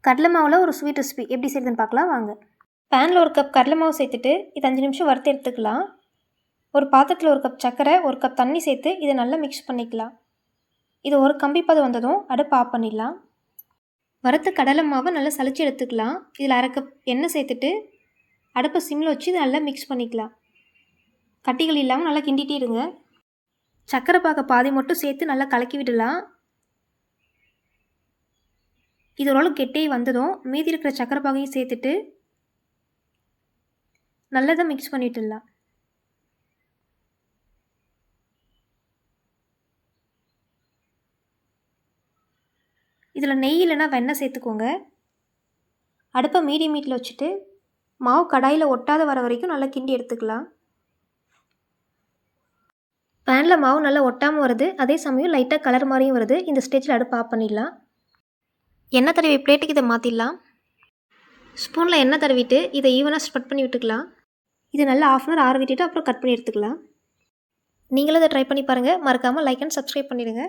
கடலை மாவில் ஒரு ஸ்வீட் ரெசிபி எப்படி செய்யுதுன்னு பார்க்கலாம் வாங்க. பேனில் ஒரு கப் கடலை மாவு சேர்த்துட்டு இது 5 நிமிஷம் வறுத்து எடுத்துக்கலாம். ஒரு பாத்திரத்தில் ஒரு கப் சர்க்கரை, ஒரு கப் தண்ணி சேர்த்து இதை நல்லா மிக்ஸ் பண்ணிக்கலாம். இது ஒரு கம்பி பதம் வந்ததும் அடுப்பு ஆஃப் பண்ணிடலாம். வறுத்த கடலை மாவை நல்லா சலிச்சு எடுத்துக்கலாம். இதில் அரை கப் எண்ணெய் சேர்த்துட்டு அடுப்பை சிம்மில் வச்சு இதை நல்லா மிக்ஸ் பண்ணிக்கலாம். கட்டிகள் இல்லாமல் நல்லா கிண்டிகிட்டே இருங்க. சர்க்கரை பாக பாதி மட்டும் சேர்த்து நல்லா கலக்கி விடலாம். இது ஓரளவு கெட்டே வந்ததும் மீதி இருக்கிற சர்க்கரை பாகையும் சேர்த்துட்டு நல்லதாக மிக்ஸ் பண்ணிட்டுடலாம். இதில் நெய் இல்லைனா வெண்ணெய் சேர்த்துக்கோங்க. அடுப்பை மீடியம் ஹீட்டில் வச்சுட்டு மாவு கடாயில் ஒட்டாத வர வரைக்கும் நல்லா கிண்டி எடுத்துக்கலாம். பேனில் மாவு நல்லா ஒட்டாமல் வருது, அதே சமயம் லைட்டாக கலர் மாதிரியும் வருது. இந்த ஸ்டேஜில் அடுப்பு ஆஃப் பண்ணிடலாம். எண்ணெய் தடவி பிளேட்டுக்கு இதை மாற்றிடலாம். ஸ்பூனில் எண்ணெய் தடவிட்டு இதை ஈவனாக ஸ்ப்ரெட் பண்ணி விட்டுக்கலாம். இது நல்லா ½ hour ஆற விட்டுட்டு அப்புறம் கட் பண்ணி எடுத்துக்கலாம். நீங்களும் இதை ட்ரை பண்ணி பாருங்கள். மறக்காமல் லைக் அண்ட் சப்ஸ்கிரைப் பண்ணிடுங்க.